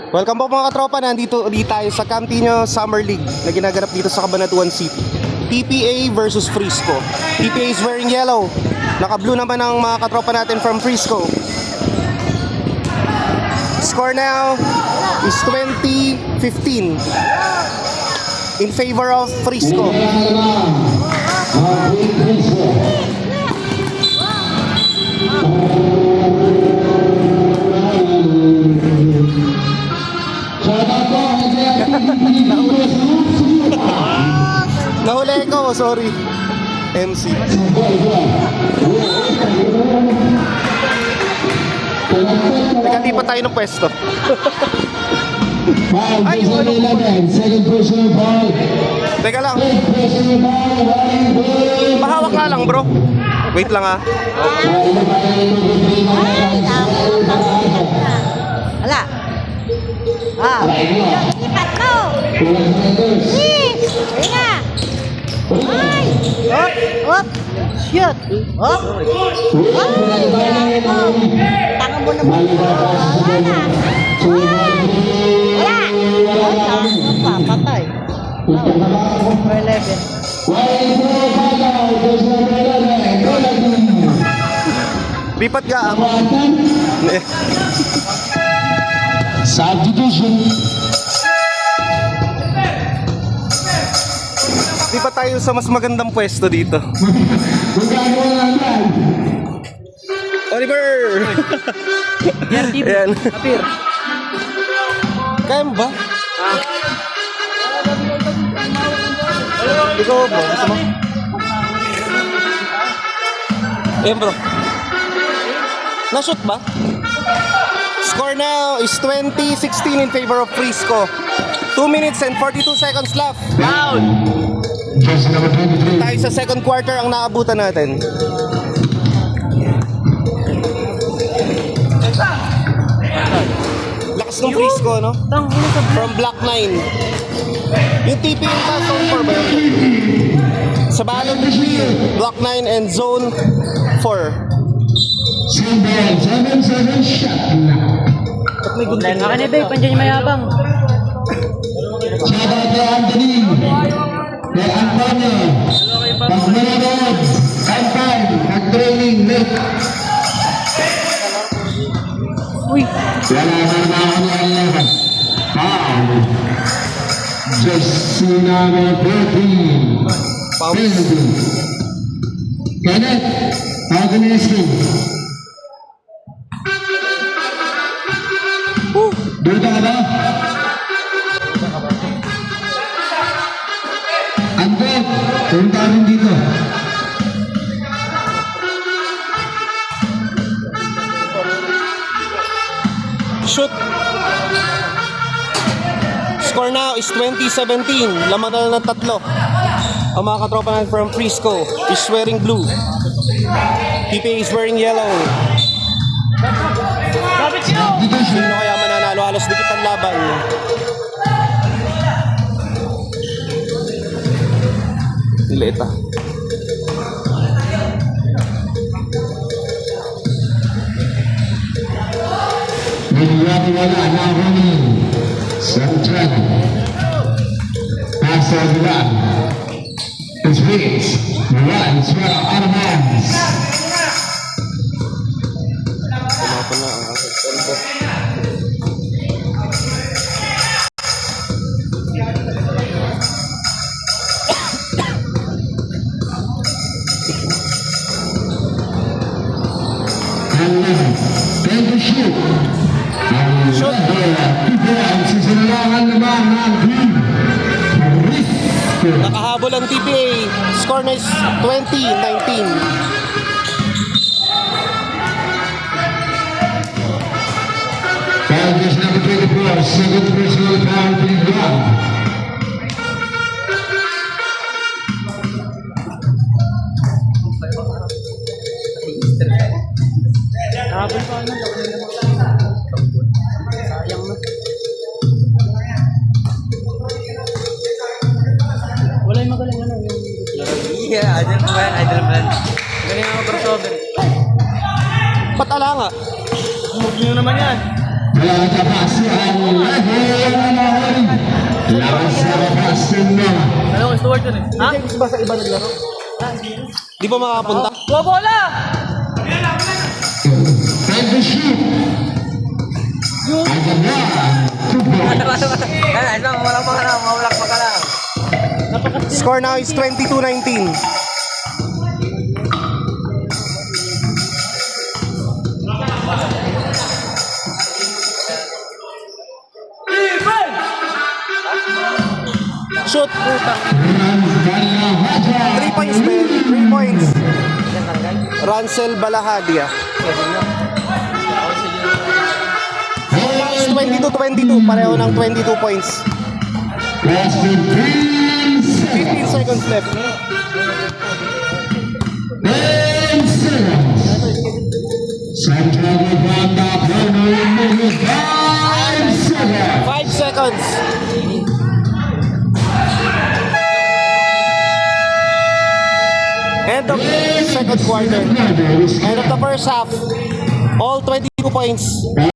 Welcome po mga katropa, nandito ulit tayo sa Camtino Summer League na ginaganap dito sa Cabanatuan City. TPA versus Frisco. TPA is wearing yellow. Naka-blue naman ang mga katropa natin from Frisco. Score now is 20-15 in favor of Frisco. Nahuli ko, sorry. MC. Nagkalipat tayo ng pwesto. Ay, ano? Second personal ball. Teka lang. Personal ball. Mahawak nga lang, bro. Wait lang, ha. Wala. Ah. Ipat mo. Ayun na. Ay. Op. Op. Shoot. Op. Ay. Tanga mo naman. Wala na. Wala. Wala. Patay. For 11. Lipat ka. Subdivision. Lipat tayo sa mas magandang pwesto dito. Oliver! Ayan. Kapir. Kaya mo ba? Ikaw bro, gusto mo? Ayan bro. Na-shoot ba? Score now is 20-16 in favor of Frisco. 2 minutes and 42 seconds left. Foul! Jersey number 23. Tayo sa second quarter ang naabutan natin. Lakas ng Frisco, no? From Block 9. Yung TP yung taas, Zone 4 ba yun? Sa balon, Block 9 and Zone 4. Single 7-7 shot. Akin na babe, andyan yung mayabang. Shout out kay Anthony. Kay Antonio. Pagmanood. High-five. Nag-training. Late. Uy. Wala na ako niya 11. Foul. Jersey number 13. Penalty. Kenneth. Organizing. Duda ka ba? Antot, punta rin dito. Shoot! Score now is 20-17. Lamang na lang ng tatlo. Ang mga katropa natin from Frisco is wearing blue. TPA is wearing yellow. Sino kaya mananalo? Halos dikit ang laban. Leta. Wala na running. Central. Pass on the run. It's Riggs. Run. It's out of hands. Tumapa na ang aking tempo. Thank you, shoot. Shoot. 2 points. Sisinlangan naman ng team. Frisco. Nakahabol ang TPA. Score na is 20-19. Foul is number 24. Second personal foul being drawn. Habol pa ano. Sayang na. Wala yung magaling ano. Yeah, idol pa yan. Idol pa yan. Galing ako crossover. Ba't ala nga? Move nyo naman yan. Lalabas ang level naman. Lakas na labas din na. Ano, Stuart yun eh. Ha? James ba sa iba naglaro? Di ba makapunta? Buwa bola! Time to shoot. Agad na. Kaya, isang mawalak pa ka lang, mawalak pa ka lang. Score now is 22-19. Shoot! 3 points, man. 3 points. Ransel Balahadia. Is 22-22. Pareho ng 22 points. Last 15 15 seconds left. 10 seconds. Santiago Banda corner in the 5 seconds. 5 seconds. End of second quarter. End of the first half. All 22 points.